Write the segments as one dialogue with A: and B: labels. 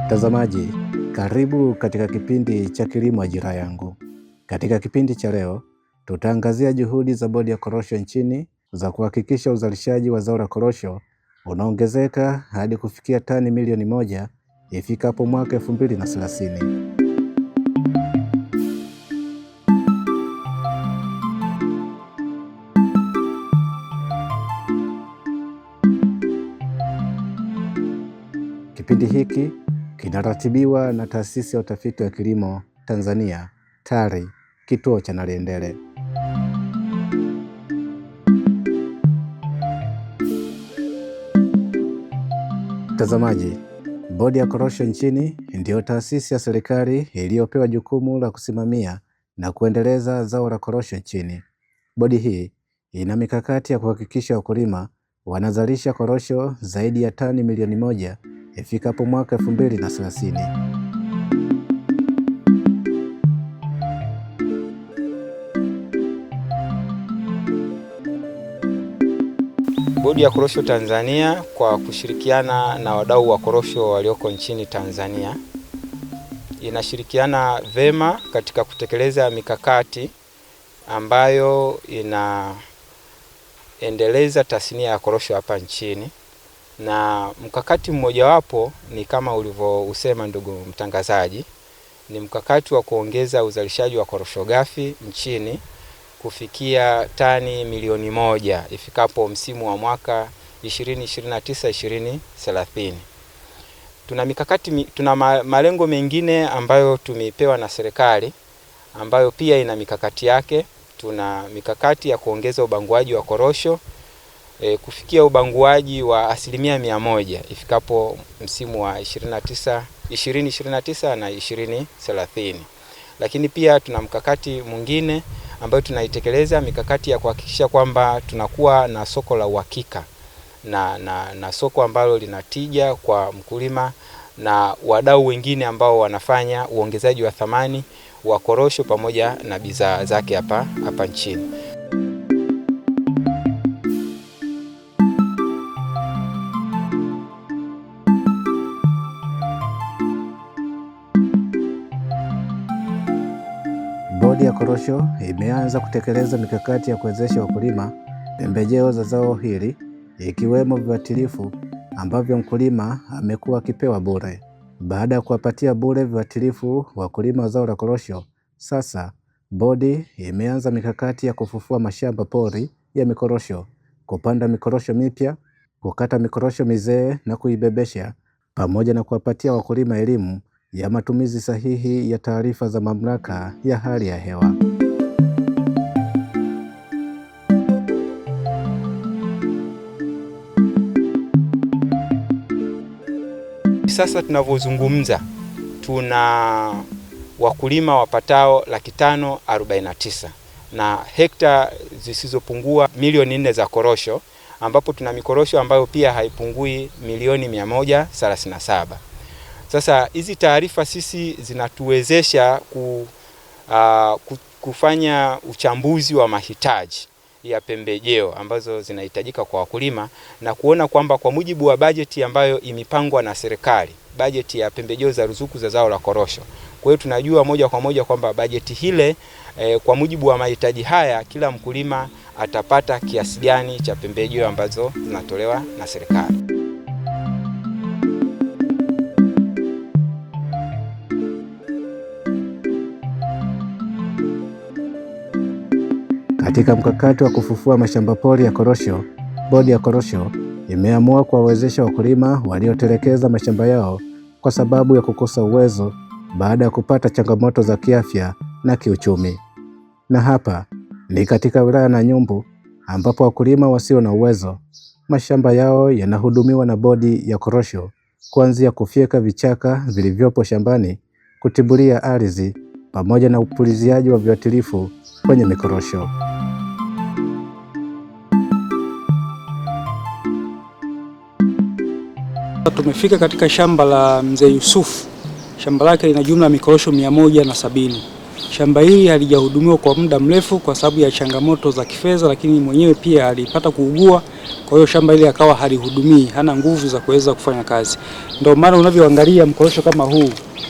A: Mtazamaji, karibu katika kipindi cha Kilimo Ajira Yangu. Katika kipindi cha leo, tutaangazia juhudi za Bodi ya Korosho nchini za kuhakikisha uzalishaji wa zao la korosho unaongezeka hadi kufikia tani milioni 1 ifikapo mwaka 2030. Kipindi hiki kinaratibiwa na Taasisi ya Utafiti wa Kilimo Tanzania, TARI, kituo cha Naliendele. Mtazamaji, Bodi ya Korosho nchini ndiyo taasisi ya serikali iliyopewa jukumu la kusimamia na kuendeleza zao la korosho nchini. Bodi hii ina mikakati ya kuhakikisha wakulima wanazalisha korosho zaidi ya tani milioni 1 ifikapo mwaka 2030.
B: Bodi ya Korosho Tanzania kwa kushirikiana na wadau wa korosho walioko nchini Tanzania inashirikiana vema katika kutekeleza mikakati ambayo inaendeleza tasnia ya korosho hapa nchini, na mkakati mmojawapo ni kama ulivyousema ndugu mtangazaji, ni mkakati wa kuongeza uzalishaji wa korosho ghafi nchini kufikia tani milioni 1 ifikapo msimu wa mwaka 2029-2030. Tuna malengo mengine ambayo tumepewa na serikali ambayo pia ina mikakati yake. Tuna mikakati ya kuongeza ubanguaji wa korosho kufikia ubanguaji wa 100% ifikapo msimu wa 2029 na 2030. Lakini pia tuna mkakati mwingine ambayo tunaitekeleza, mikakati ya kuhakikisha kwamba tunakuwa na soko la uhakika na soko ambalo linatija kwa mkulima na wadau wengine ambao wanafanya uongezaji wa thamani wa korosho pamoja na bidhaa zake hapa nchini.
A: Bodi ya Korosho imeanza kutekeleza mikakati ya kuwezesha wakulima pembejeo za zao hili, ikiwemo viuatilifu ambavyo mkulima amekuwa akipewa bure. Baada ya kuwapatia bure viuatilifu wakulima wa zao la korosho, sasa bodi imeanza mikakati ya kufufua mashamba pori ya mikorosho, kupanda mikorosho mipya, kukata mikorosho mizee na kuibebesha, pamoja na kuwapatia wakulima elimu ya matumizi sahihi ya taarifa za Mamlaka ya Hali ya Hewa.
B: Sasa tunavyozungumza tuna wakulima wapatao 549 na hekta zisizopungua milioni 4 za korosho, ambapo tuna mikorosho ambayo pia haipungui milioni 137. Sasa hizi taarifa sisi zinatuwezesha kufanya uchambuzi wa mahitaji ya pembejeo ambazo zinahitajika kwa wakulima na kuona kwamba kwa mujibu wa bajeti ambayo imepangwa na serikali, bajeti ya pembejeo za ruzuku za zao la korosho. Kwa hiyo tunajua moja kwa moja kwamba bajeti hile kwa mujibu wa mahitaji haya kila mkulima atapata kiasi gani cha pembejeo ambazo zinatolewa na serikali.
A: Katika mkakati wa kufufua mashamba pori ya korosho, Bodi ya Korosho imeamua kuwawezesha wakulima waliotelekeza mashamba yao kwa sababu ya kukosa uwezo baada ya kupata changamoto za kiafya na kiuchumi. Na hapa ni katika wilaya ya Nanyumbu ambapo wakulima wasio na uwezo mashamba yao yanahudumiwa na Bodi ya Korosho, kuanzia kufyeka vichaka vilivyopo shambani, kutibulia ardhi pamoja na upuliziaji wa viuatilifu kwenye mikorosho.
C: Tumefika katika shamba la Mzee Yusufu. Shamba lake lina jumla ya mikorosho 170. shamba hili halijahudumiwa kwa muda mrefu kwa sababu ya changamoto za kifedha, lakini mwenyewe pia alipata kuugua. Kwa hiyo shamba hili akawa halihudumii, hana nguvu za kuweza kufanya kazi. Ndio maana unavyoangalia mkorosho kama huu,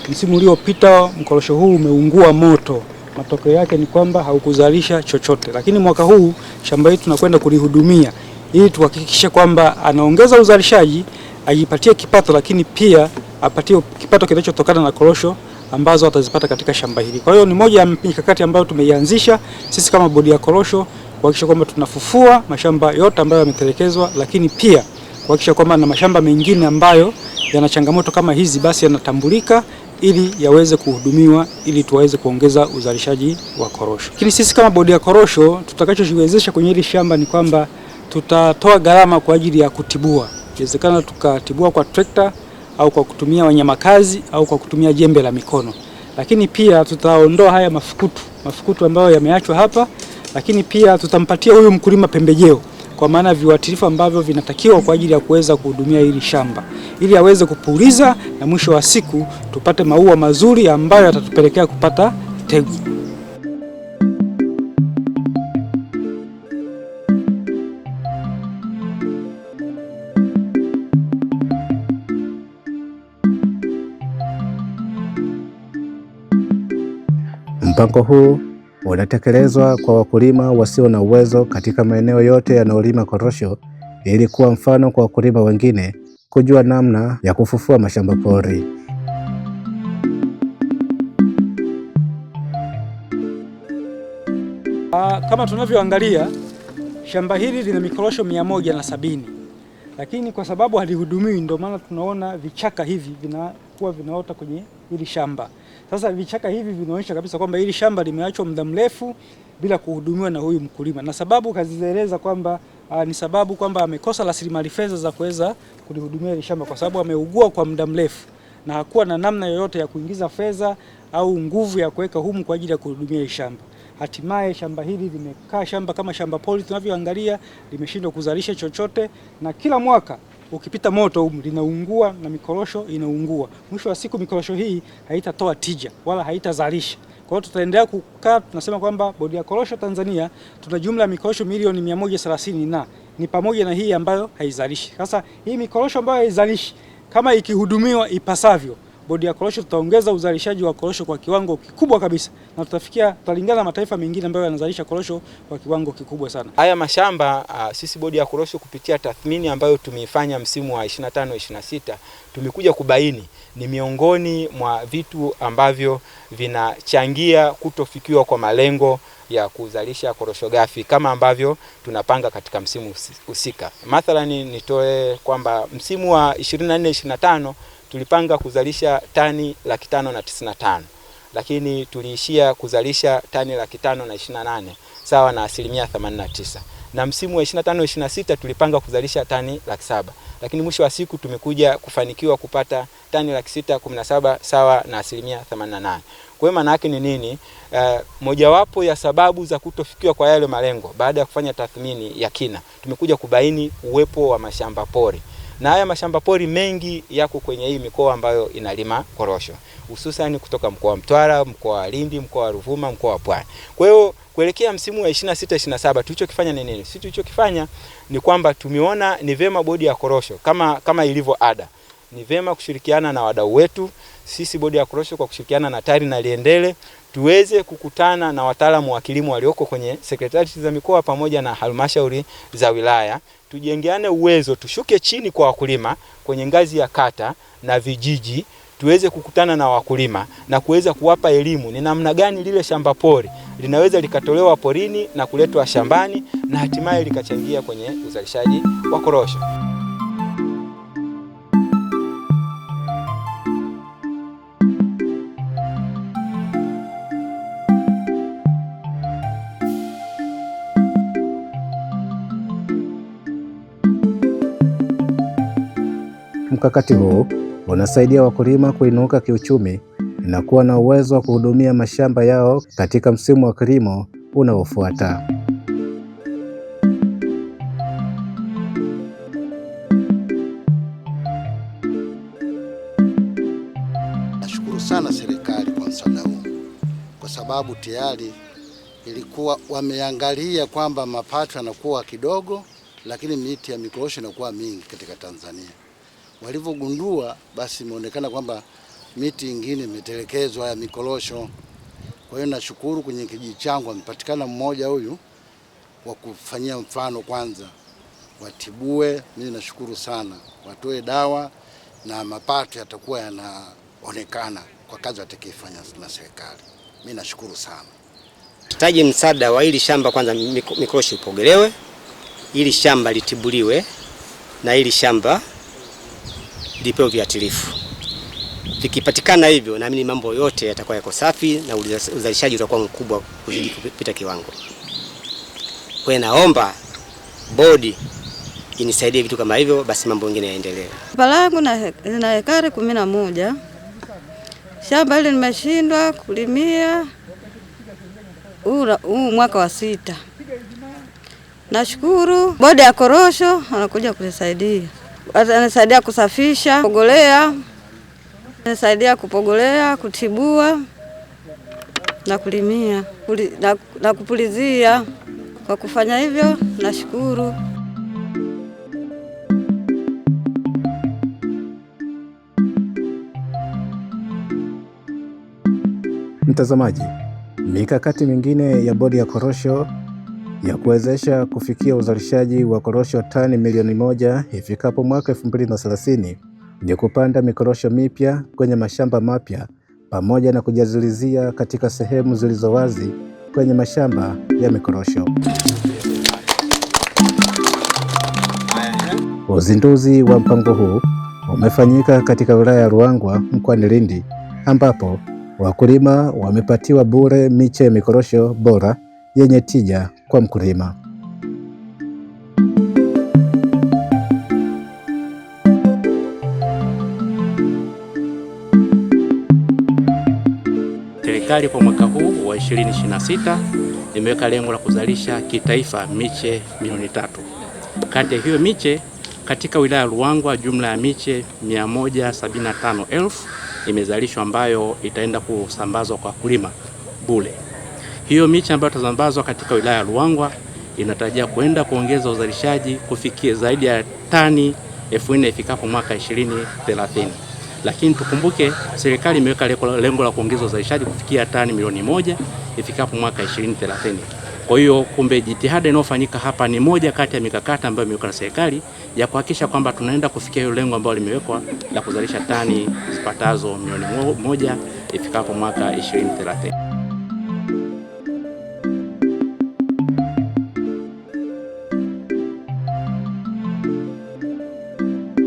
C: msimu uliopita mkorosho huu umeungua moto. Matokeo yake ni kwamba haukuzalisha chochote, lakini mwaka huu shamba hili tunakwenda kulihudumia ili tuhakikishe kwamba anaongeza uzalishaji, ajipatie kipato, lakini pia apatie kipato kinachotokana na korosho ambazo atazipata katika shamba hili. Kwa hiyo ni moja ya mikakati ambayo tumeianzisha sisi kama bodi ya korosho kuhakikisha kwamba tunafufua mashamba yote ambayo yametelekezwa, lakini pia kuhakikisha kwamba na mashamba mengine ambayo yana changamoto kama hizi basi yanatambulika ili yaweze kuhudumiwa ili tuweze kuongeza uzalishaji wa korosho. Lakini sisi kama bodi ya korosho tutakachojiwezesha kwenye hili shamba ni kwamba tutatoa gharama kwa ajili ya kutibua. Inawezekana tukatibua kwa trekta au kwa kutumia wanyamakazi au kwa kutumia jembe la mikono. Lakini pia tutaondoa haya mafukutu ambayo yameachwa hapa, lakini pia tutampatia huyu mkulima pembejeo kwa maana viuatilifu ambavyo vinatakiwa kwa ajili ya kuweza kuhudumia hili shamba ili aweze kupuliza na mwisho wa siku tupate maua mazuri ambayo yatatupelekea kupata tegu.
A: Mpango huu unatekelezwa kwa wakulima wasio na uwezo katika maeneo yote yanayolima korosho ili kuwa mfano kwa wakulima wengine kujua namna ya kufufua mashamba pori.
C: Kama tunavyoangalia shamba hili lina mikorosho 170, lakini kwa sababu halihudumiwi ndio maana tunaona vichaka hivi vinaota kwenye hili shamba. Sasa vichaka hivi vinaonyesha kabisa kwamba hili shamba limeachwa muda mrefu bila kuhudumiwa na huyu mkulima, na sababu kazieleza kwamba ni sababu kwamba amekosa rasilimali fedha za kuweza kulihudumia hili shamba kwa sababu ameugua kwa muda mrefu na hakuwa na namna yoyote ya kuingiza fedha au nguvu ya kuweka humu kwa ajili ya kuhudumia hili shamba. Hatimaye shamba hili limekaa shamba kama shamba pori tunavyoangalia, limeshindwa kuzalisha chochote, na kila mwaka ukipita moto humu linaungua na mikorosho inaungua. Mwisho wa siku mikorosho hii haitatoa tija wala haitazalisha. Kwa hiyo tutaendelea kukaa, tunasema kwamba bodi ya korosho Tanzania tuna jumla ya mikorosho milioni 130 na ni pamoja na hii ambayo haizalishi. Sasa hii mikorosho ambayo haizalishi kama ikihudumiwa ipasavyo, bodi ya korosho tutaongeza uzalishaji wa korosho kwa kiwango kikubwa kabisa na tutalingana na mataifa mengine ambayo yanazalisha korosho kwa kiwango kikubwa sana.
B: Haya mashamba sisi bodi ya korosho kupitia tathmini ambayo tumeifanya msimu wa 25-26 tumekuja kubaini ni miongoni mwa vitu ambavyo vinachangia kutofikiwa kwa malengo ya kuzalisha korosho ghafi kama ambavyo tunapanga katika msimu husika. Mathalani nitoe kwamba msimu wa 24-25 tulipanga kuzalisha tani 595, lakini tuliishia kuzalisha tani 528 sawa na 89%. Na msimu wa 25-26 tulipanga kuzalisha tani 700, lakini mwisho wa siku tumekuja kufanikiwa kupata tani 617 sawa na 88%. Kwa hiyo maana yake ni nini? Mojawapo ya sababu za kutofikiwa kwa yale malengo baada ya kufanya tathmini ya kina, tumekuja kubaini uwepo wa mashamba pori. Na haya mashamba pori mengi yako kwenye hii mikoa ambayo inalima korosho, hususan kutoka mkoa wa Mtwara, mkoa wa Lindi, mkoa wa Ruvuma, mkoa wa Pwani. Kwa hiyo kuelekea msimu wa 26-27 tulichokifanya ni nini? Sisi tulichokifanya ni kwamba tumeona ni vema bodi ya korosho kama ilivyo ada, ni vema kushirikiana na wadau wetu. Sisi bodi ya korosho kwa kushirikiana na TARI na Liendele tuweze kukutana na wataalamu wa kilimo walioko kwenye sekretarieti za mikoa pamoja na halmashauri za wilaya, tujengeane uwezo, tushuke chini kwa wakulima kwenye ngazi ya kata na vijiji, tuweze kukutana na wakulima na kuweza kuwapa elimu ni namna gani lile shamba pori linaweza likatolewa porini na kuletwa shambani na hatimaye likachangia kwenye uzalishaji wa korosho.
A: Mkakati huu unasaidia wakulima kuinuka kiuchumi na kuwa na uwezo wa kuhudumia mashamba yao katika msimu wa kilimo unaofuata.
D: Nashukuru sana serikali kwa msaada huu kwa sababu sababu tayari ilikuwa wameangalia kwamba mapato yanakuwa kidogo, lakini miti ya mikorosho inakuwa mingi katika Tanzania. Walivyogundua basi imeonekana kwamba miti ingine imetelekezwa ya mikorosho. Kwa hiyo nashukuru kwenye kijiji changu amepatikana mmoja huyu wa kufanyia mfano, kwanza watibue. Mimi nashukuru sana, watoe dawa na mapato yatakuwa yanaonekana kwa kazi watakayofanya na serikali. Mimi nashukuru sana.
E: Tutaji msaada wa hili shamba, kwanza mikorosho ipogelewe, hili shamba litibuliwe na hili shamba lipewe viuatilifu. Vikipatikana hivyo, naamini mambo yote yatakuwa yako safi na uzalishaji utakuwa mkubwa kuzidi kupita kiwango. Kwa hiyo naomba bodi inisaidie vitu kama hivyo, basi mambo mengine yaendelee.
F: Shamba langu na ekari 11. Shamba hili nimeshindwa kulimia huu mwaka wa 6. Nashukuru bodi ya korosho anakuja kunisaidia. Anasaidia kusafisha, kupogolea, anasaidia kupogolea, kutibua na kulimia na kupulizia. Kwa kufanya hivyo nashukuru.
A: Mtazamaji, mikakati mingine ya bodi ya korosho ya kuwezesha kufikia uzalishaji wa korosho tani milioni 1 ifikapo mwaka 2030 ni kupanda mikorosho mipya kwenye mashamba mapya pamoja na kujazilizia katika sehemu zilizo wazi kwenye mashamba ya mikorosho. Uzinduzi wa mpango huu umefanyika katika wilaya ya Ruangwa mkoani Lindi, ambapo wakulima wamepatiwa bure miche ya mikorosho bora yenye tija kwa mkulima.
G: Serikali kwa mwaka huu wa 2026 imeweka lengo la kuzalisha kitaifa miche milioni 3. Kati ya hiyo miche katika wilaya ya Ruangwa jumla ya miche 175,000 imezalishwa ambayo itaenda kusambazwa kwa wakulima bure. Hiyo miche ambayo itasambazwa katika wilaya ya Ruangwa inatarajia kwenda kuongeza uzalishaji kufikia zaidi ya tani 4,000 ifikapo mwaka 2030. Lakini tukumbuke serikali imeweka lengo la kuongeza uzalishaji kufikia tani milioni 1 ifikapo mwaka 2030. Kwa hiyo kumbe jitihada inayofanyika hapa ni moja kati ya mikakati ambayo imewekwa na serikali ya kuhakikisha kwamba tunaenda kufikia hiyo lengo ambalo limewekwa la kuzalisha tani zipatazo milioni 1 ifikapo mwaka 2030.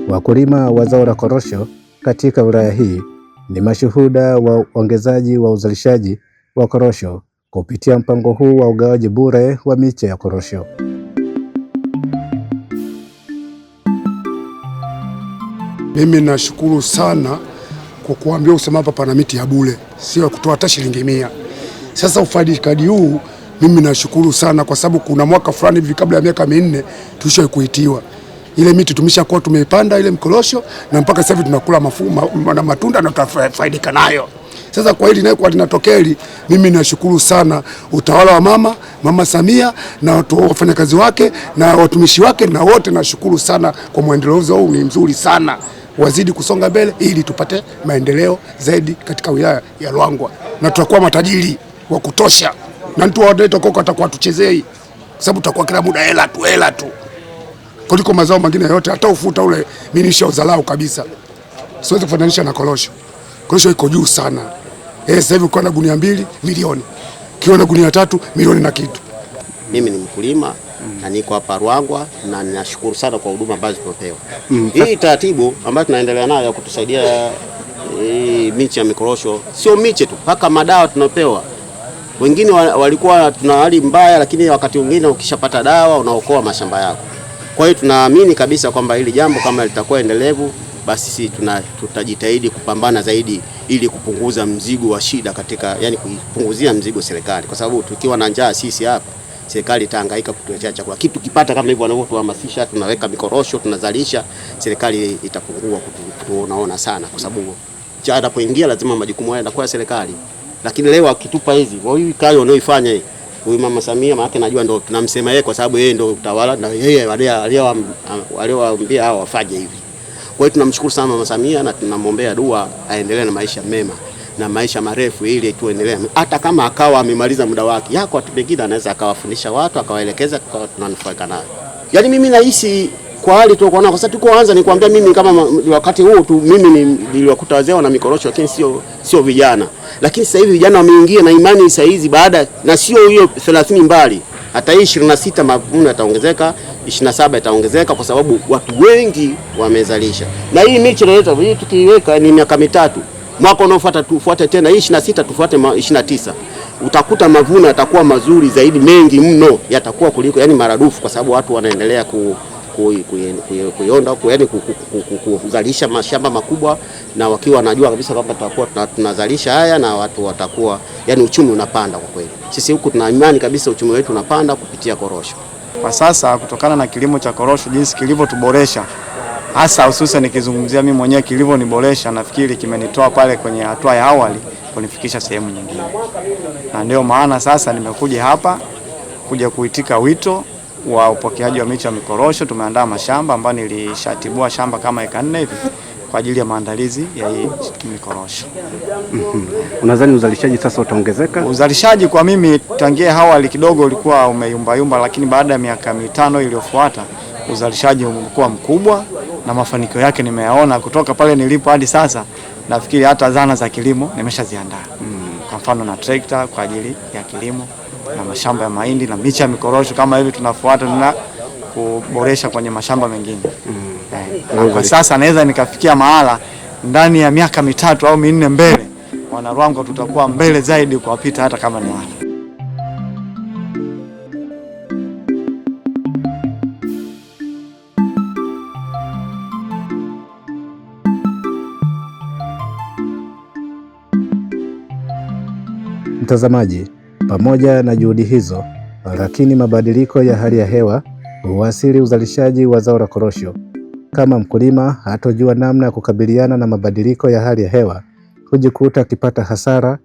A: Wakulima wa zao la korosho katika wilaya hii ni mashuhuda wa ongezaji wa uzalishaji wa korosho kupitia mpango huu wa ugawaji bure wa miche ya korosho.
H: Mimi nashukuru sana kwa kuambia usema hapa pana miti ya bure, sio kutoa hata shilingi 100. Sasa ufaidikaji huu mimi nashukuru sana kwa sababu kuna mwaka fulani hivi kabla ya miaka 4 tulishawahi kuitiwa. Ile miti tumeshakuwa tumeipanda ile mikorosho na mpaka sasa hivi tunakula mafuma na matunda na tunafaidika nayo. Sasa kwa hili nayo kwa linatokea hili, mimi nashukuru sana utawala wa Mama Samia na wafanyakazi wake na watumishi wake na wote, nashukuru sana kwa muendelezo huu, ni mzuri sana. Wazidi kusonga mbele ili tupate maendeleo zaidi katika wilaya ya Ruangwa na tutakuwa matajiri wa kutosha na mtu waodeto koko atakuwa tuchezei sababu tutakuwa kila muda hela tu kuliko mazao mengine yote. Hata ufuta ule mimi nishaudharau kabisa, siwezi kufananisha na korosho. Korosho iko juu sana. Sasa hivi kwa gunia 2 milioni, kiona gunia 3 milioni na kitu.
E: Mimi ni mkulima na niko hapa Ruangwa na ninashukuru sana kwa huduma ambazo tumepewa. Hii taratibu ambayo tunaendelea nayo ya kutusaidia miche ya mikorosho, sio miche tu, mpaka madawa tunapewa. Wengine walikuwa tuna hali mbaya, lakini wakati mwingine ukishapata dawa unaokoa mashamba yako. Kwa hiyo tunaamini kabisa kwamba hili jambo kama litakuwa endelevu, basi sisi tutajitahidi kupambana zaidi ili kupunguza mzigo wa shida katika, yani kupunguzia mzigo serikali, kwa sababu tukiwa na njaa sisi hapa serikali itahangaika kutuletea chakula. Kitu kipata kama hivyo wanavyotuhamasisha, tunaweka mikorosho tunazalisha, serikali itapungua tunaona sana, kwa sababu njaa inapoingia lazima majukumu haya yanakuwa serikali. Lakini leo akitupa hizi, huyu kazi anayoifanya huyu Mama Samia, maana najua ndio tunamsema yeye kwa sababu yeye ndio utawala na yeye aliyowaambia hao wafanye hivi. Kwa hiyo tunamshukuru sana Mama Samia na tunamwombea dua aendelee na maisha mema na maisha marefu ili tuendelee. Hata kama akawa amemaliza muda wake, yako watu wengine anaweza akawafundisha watu, akawaelekeza, kwa tunanufaika nayo. Yaani mimi nahisi kwa hali tu kwa sababu tukoanza ni kuambia mimi kama wakati huu tu mimi niliwakuta wazee na mikorosho lakini sio vijana. Lakini sasa hivi vijana wameingia na imani sasa hizi baada na sio hiyo 30 mbali. Hata hii 26 mavuno yataongezeka, 27 yataongezeka kwa sababu watu wengi wamezalisha. Na hii miche inaleta hii tukiweka ni miaka mitatu. Mwaka unaofuata tufuate tena hii 26 tufuate 29. Utakuta mavuno yatakuwa mazuri zaidi, mengi mno yatakuwa kuliko yani maradufu kwa sababu watu wanaendelea kuionda yani kuzalisha mashamba makubwa na wakiwa wanajua kabisa kwamba tutakuwa tunazalisha haya na watu watakuwa yani uchumi unapanda kwa kweli. Sisi huku tuna imani kabisa uchumi wetu unapanda kupitia korosho.
I: Kwa sasa kutokana na kilimo cha korosho jinsi kilivyotuboresha, hasa hususan nikizungumzia mimi mwenyewe kilivyoniboresha, nafikiri kimenitoa pale kwenye hatua ya awali kunifikisha sehemu nyingine. Na ndio maana sasa nimekuja hapa kuja kuitika wito wa upokeaji wa miche ya mikorosho. Tumeandaa mashamba ambayo nilishatibua shamba kama eka 4 hivi kwa ajili ya maandalizi ya hii mikorosho.
A: Unadhani uzalishaji sasa utaongezeka?
I: Uzalishaji kwa mimi tangia awali kidogo ulikuwa umeyumba, lakini baada ya miaka 5 iliyofuata uzalishaji umekuwa mkubwa na mafanikio yake nimeyaona kutoka pale nilipo hadi sasa. Nafikiri hata zana za kilimo nimeshaziandaa. Kwa mfano na trekta kwa ajili ya kilimo na mashamba ya mahindi na miche ya mikorosho kama hivi tunafuata na kuboresha kwenye mashamba mengine. Kwa sasa naweza nikafikia mahala ndani ya miaka 3 au 4 mbele Wanaruangwa tutakuwa mbele zaidi kuwapita hata kama ni wale.
A: Mtazamaji, pamoja na juhudi hizo, lakini mabadiliko ya hali ya hewa huathiri uzalishaji wa zao la korosho. Kama mkulima hatojua namna ya kukabiliana na mabadiliko ya hali ya hewa, hujikuta akipata hasara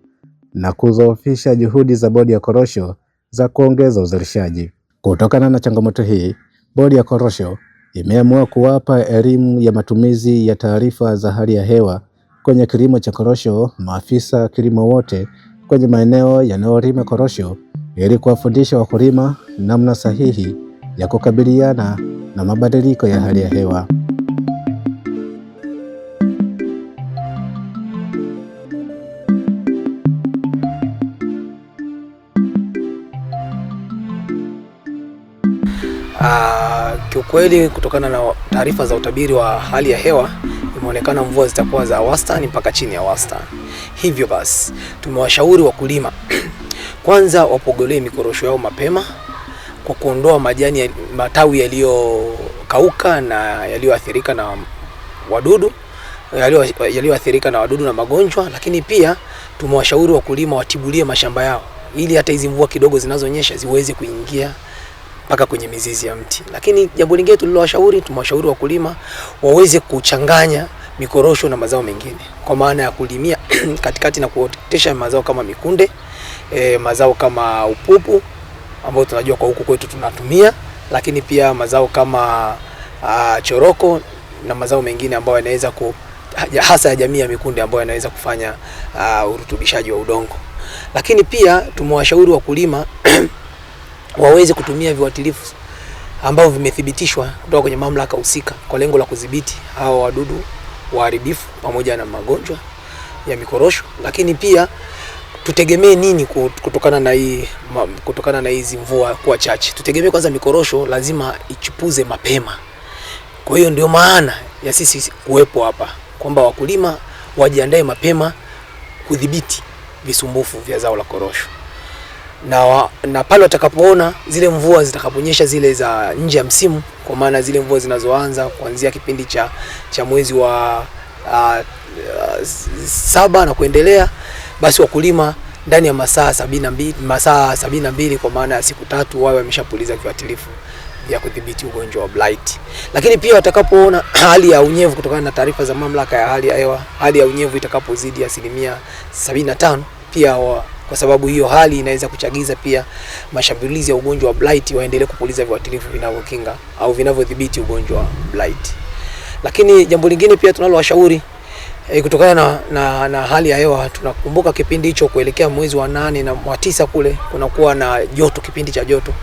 A: na kudhoofisha juhudi za bodi ya korosho za kuongeza uzalishaji. Kutokana na changamoto hii, bodi ya korosho imeamua kuwapa elimu ya matumizi ya taarifa za hali ya hewa kwenye kilimo cha korosho maafisa kilimo wote kwenye maeneo yanayolima korosho ili kuwafundisha wakulima namna sahihi ya kukabiliana na mabadiliko ya hali ya hewa.
J: Kiukweli kutokana na taarifa za utabiri wa hali ya hewa imeonekana mvua zitakuwa za wastani mpaka chini ya wastani. Hivyo basi tumewashauri wakulima kwanza wapogolee mikorosho yao mapema kwa kuondoa matawi yaliyokauka na yaliyoathirika na wadudu na magonjwa, lakini pia tumewashauri wakulima watibulie mashamba yao ili hata hizi mvua kidogo zinazonyesha ziweze kuingia mpaka kwenye mizizi ya mti. Lakini jambo lingine tumewashauri wakulima waweze kuchanganya mikorosho na mazao mengine, kwa maana ya kulimia katikati na kuotesha mazao kama mikunde, mazao kama upupu ambao tunajua kwa huku kwetu tunatumia, lakini pia mazao kama choroko na mazao mengine ambayo yanaweza hasa ya jamii ya mikunde ambayo yanaweza kufanya urutubishaji wa udongo. Lakini pia tumewashauri wakulima waweze kutumia viuatilifu ambao vimethibitishwa kutoka kwenye mamlaka husika kwa lengo la kudhibiti hao wadudu waharibifu pamoja na magonjwa ya mikorosho. Lakini pia tutegemee nini kutokana na hizi mvua kuwa chache? Tutegemee kwanza mikorosho lazima ichipuze mapema. Kwa hiyo ndio maana ya sisi kuwepo hapa, kwamba wakulima wajiandae mapema kudhibiti visumbufu vya zao la korosho. Na pale watakapoona zile mvua zitakaponyesha zile za nje ya msimu, kwa maana zile mvua zinazoanza kuanzia kipindi cha mwezi wa 7 na kuendelea, basi wakulima ndani ya masaa 72 kwa maana ya siku 3 wawe wameshapuliza viuatilifu vya kudhibiti ugonjwa wa blight. Lakini pia watakapoona hali ya unyevu, kutokana na taarifa za mamlaka ya hali ya hewa, hali ya unyevu itakapozidi 75%, pia kwa sababu hiyo hali inaweza kuchagiza pia mashambulizi ya ugonjwa wa blight, waendelee kupuliza viuatilifu vinavyokinga au vinavyodhibiti ugonjwa wa blight. Lakini jambo lingine pia tunalowashauri kutokana na hali ya hewa, tunakumbuka kipindi hicho kuelekea mwezi wa 8 na wa 9 kule kunakuwa na joto, kipindi cha joto.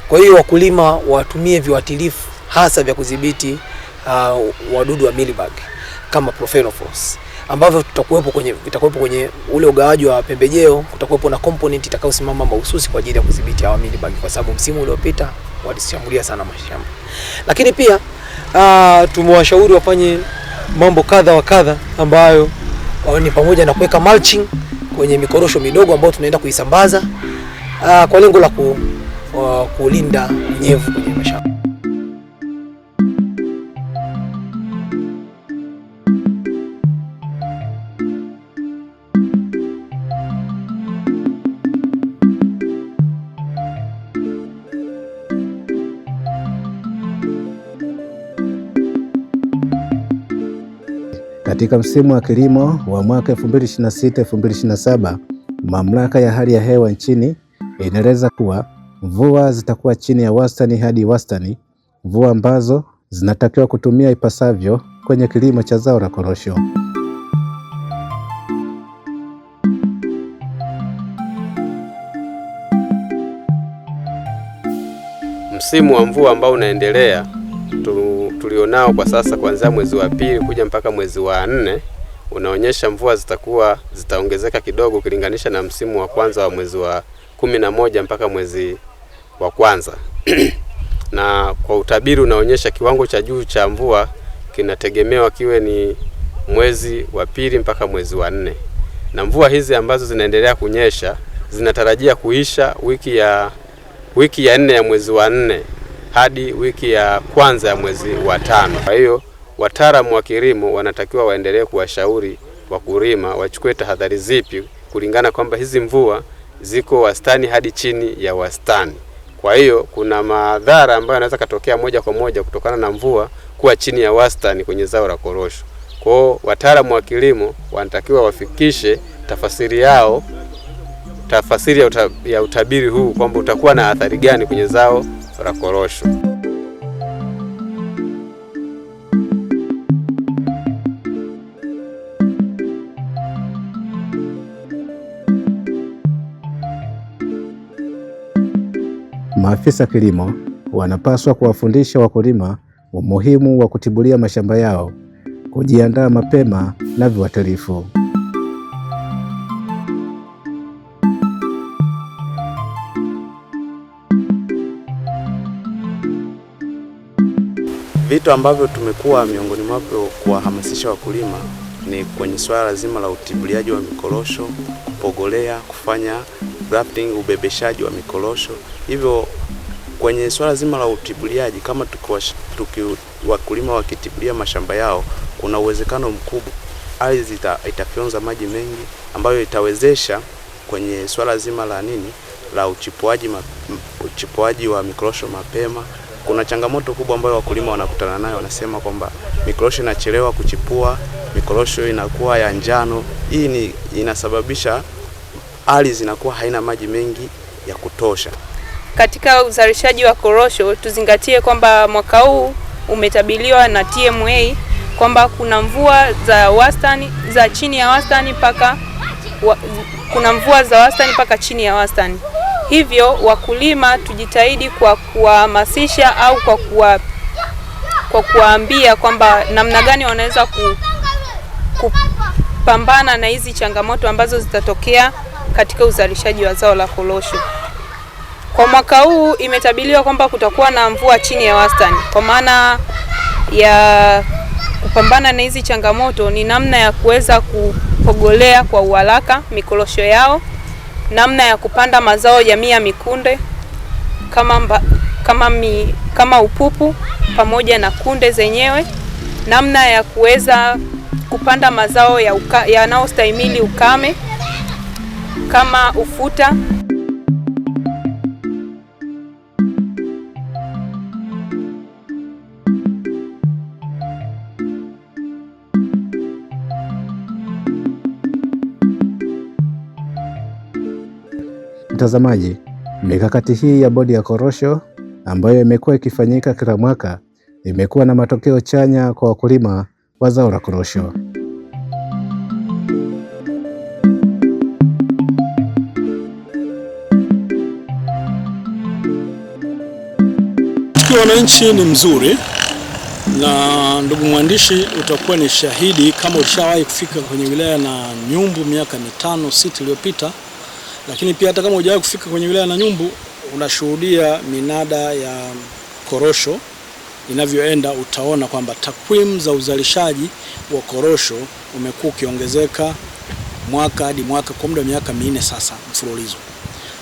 J: Kwa hiyo wakulima watumie viuatilifu hasa vya kudhibiti wadudu wa mealybug kama Profenofos, ambavyo vitakuwepo kwenye ule ugawaji wa pembejeo. Kutakuwepo na component itakayosimama mahususi kwa ajili ya kudhibiti hawa mealybug, kwa sababu msimu uliopita walishambulia sana mashamba. Lakini pia tumewashauri wafanye mambo kadha wa kadha ambayo ni pamoja na kuweka mulching kwenye mikorosho midogo ambayo tunaenda kuisambaza kwa lengo la kulinda unyevu kwenye mashamba.
A: Katika msimu wa kilimo wa mwaka 2026-2027, Mamlaka ya Hali ya Hewa nchini inaeleza kuwa mvua zitakuwa chini ya wastani hadi wastani, mvua ambazo zinatakiwa kutumia ipasavyo kwenye kilimo cha zao la korosho.
K: Msimu wa mvua ambao unaendelea tulionao kwa sasa kuanzia mwezi wa 2 kuja mpaka mwezi wa 4 unaonyesha mvua zitaongezeka kidogo ukilinganisha na msimu wa kwanza wa mwezi wa 11 mpaka mwezi wa kwanza. Na kwa utabiri unaonyesha kiwango cha juu cha mvua kinategemewa kiwe ni mwezi wa 2 mpaka mwezi wa 4. Na mvua hizi ambazo zinaendelea kunyesha zinatarajia kuisha wiki ya 4 ya mwezi wa 4 hadi wiki ya kwanza ya mwezi wa 5. Kwa hiyo wataalamu wa kilimo wanatakiwa waendelee kuwashauri wakulima wachukue tahadhari zipi kulingana kwamba hizi mvua ziko wastani hadi chini ya wastani. Kwa hiyo kuna madhara ambayo yanaweza katokea moja kwa moja kutokana na mvua kuwa chini ya wastani kwenye zao la korosho. Kwa hiyo wataalamu wa kilimo wanatakiwa wafikishe tafasiri ya utabiri huu kwamba utakuwa na athari gani kwenye zao la korosho.
A: Maafisa kilimo wanapaswa kuwafundisha wakulima umuhimu wa kutibulia mashamba yao, kujiandaa mapema na viuatilifu.
K: Vitu ambavyo tumekuwa miongoni mwavyo kuwahamasisha wakulima ni kwenye swala zima la utibuliaji wa mikorosho, kupogolea, kufanya grafting, ubebeshaji wa mikorosho. Hivyo kwenye swala zima la utibuliaji, kama wakulima wakitibulia mashamba yao, kuna uwezekano mkubwa ardhi itafyonza maji mengi ambayo itawezesha kwenye swala zima la uchipuaji wa mikorosho mapema. Kuna changamoto kubwa ambayo wakulima wanakutana nayo, wanasema kwamba mikorosho inachelewa kuchipua, mikorosho inakuwa ya njano. Hii inasababisha ardhi zinakuwa haina maji mengi ya kutosha.
L: Katika uzalishaji wa korosho tuzingatie kwamba mwaka huu umetabiliwa na TMA kwamba kuna mvua za wastani, za chini ya wastani kuna mvua za wastani mpaka chini ya wastani. Hivyo wakulima tujitahidi kwa kuhamasisha au kwa kuwaambia kwamba namna gani wanaweza kupambana na hizi changamoto ambazo zitatokea katika uzalishaji wa zao la korosho. Kwa mwaka huu imetabiriwa kwamba kutakuwa na mvua chini ya wastani. Kwa maana ya kupambana na hizi changamoto ni namna ya kuweza kupogolea kwa mikorosho yao, namna ya kupanda mazao jamii ya mikunde kama upupu pamoja na kunde zenyewe, namna ya kuweza kupanda mazao yanayostahimili ukame kama ufuta.
A: Mtazamaji, mikakati hii ya bodi ya korosho ambayo imekuwa ikifanyika kila mwaka imekuwa na matokeo chanya kwa wakulima wa zao la korosho.
M: Wananchi ni mzuri, na ndugu mwandishi, utakuwa ni shahidi kama ulishawahi kufika kwenye wilaya na Nyumbu miaka 5-6 iliyopita, lakini pia hata kama hujawahi kufika kwenye wilaya na Nyumbu, unashuhudia minada ya korosho inavyoenda. Utaona kwamba takwimu za uzalishaji wa korosho umekuwa ukiongezeka mwaka hadi mwaka kwa muda wa miaka 4 sasa mfululizo.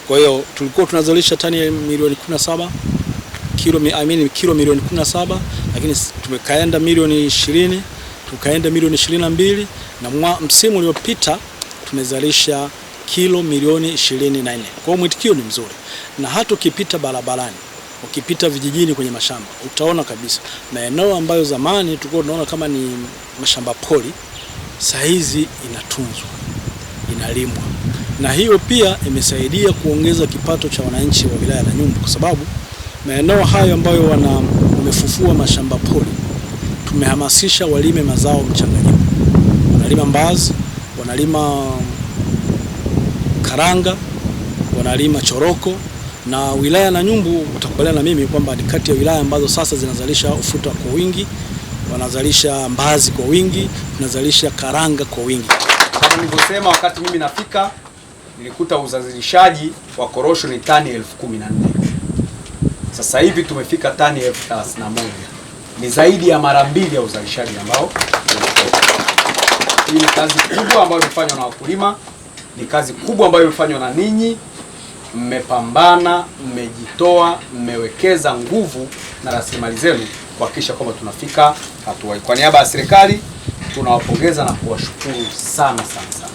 M: Kwa hiyo tulikuwa tunazalisha tani milioni 17 kilo milioni 17, lakini tumekaenda milioni 20, tukaenda milioni 22, na msimu uliopita tumezalisha kilo milioni 24. Kwa hiyo mwitikio ni mzuri, na hata ukipita barabarani, ukipita vijijini kwenye mashamba, utaona kabisa maeneo ambayo zamani tulikuwa tunaona kama ni mashamba pori, saa hizi inatunzwa, inalimwa, na hiyo pia imesaidia kuongeza kipato cha wananchi wa wilaya ya Nyumbu, kwa sababu maeneo hayo ambayo wamefufua mashamba pori, tumehamasisha walime mazao mchanganyiko. Wanalima mbazi, wanalima karanga, wanalima choroko, na wilaya na Nyumbu utakubaliana na mimi kwamba ni kati ya wilaya ambazo sasa zinazalisha ufuta kwa wingi, wanazalisha mbazi kwa wingi, tunazalisha karanga kwa wingi.
N: Kama nilivyosema, wakati mimi nafika nilikuta uzalishaji wa korosho ni tani 14,000. Sasa hivi tumefika tani 31,000. Ni zaidi ya mara 2 ya uzalishaji ambao tumetoka. Hii ni kazi kubwa ambayo imefanywa na wakulima, ni kazi kubwa ambayo imefanywa na ninyi. Mmepambana, mmejitoa, mmewekeza nguvu na rasilimali zenu kuhakikisha kwamba tunafika hatua hii. Kwa niaba ya serikali tunawapongeza na kuwashukuru sana sana sana,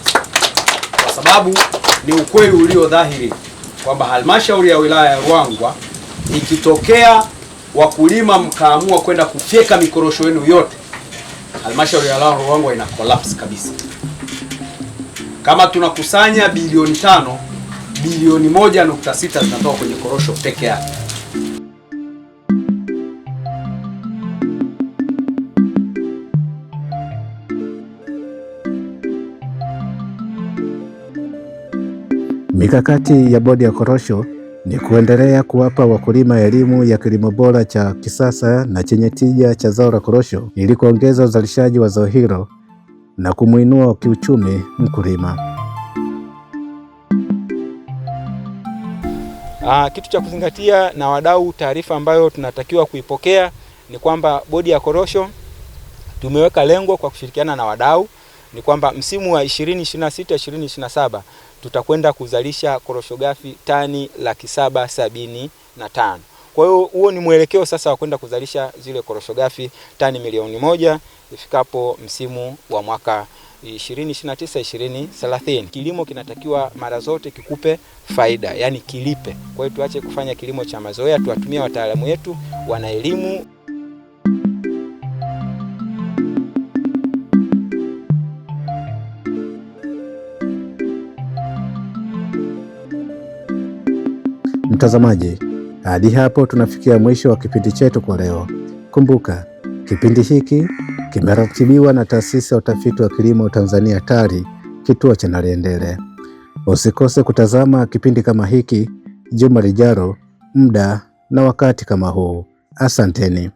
N: kwa sababu ni ukweli ulio dhahiri kwamba halmashauri ya wilaya ya Ruangwa, ikitokea wakulima mkaamua kwenda kufyeka mikorosho yenu yote, halmashauri ya Ruangwa ina collapse kabisa. Kama tunakusanya bilioni 5, bilioni 1.6 zinatoka kwenye korosho peke yake.
A: Mikakati ya bodi ya korosho ni kuendelea kuwapa wakulima elimu ya kilimo bora cha kisasa na chenye tija cha zao la korosho ili kuongeza uzalishaji wa zao hilo na kumuinua kiuchumi mkulima.
B: Kitu cha kuzingatia na wadau, taarifa ambayo tunatakiwa kuipokea ni kwamba bodi ya korosho tumeweka lengo kwa kushirikiana na wadau, ni kwamba msimu wa 2026-2027 tutakwenda kuzalisha korosho ghafi tani 775,000. Kwa hiyo huo ni mwelekeo sasa wa kwenda kuzalisha zile korosho ghafi tani 1,000,000 ifikapo msimu wa mwaka 2029-2030. Kilimo kinatakiwa mara zote kikupe faida, yani kilipe. Kwa hiyo tuache kufanya kilimo cha mazoea, tuwatumie wataalamu wetu, wana elimu.
A: Mtazamaji, hadi hapo tunafikia mwisho wa kipindi chetu kwa leo. Kumbuka, kipindi hiki kimeratibiwa na Taasisi ya Utafiti wa Kilimo Tanzania TARI, kituo cha Naliendele. Usikose kutazama kipindi kama hiki juma lijalo, muda na wakati kama huu. Asanteni.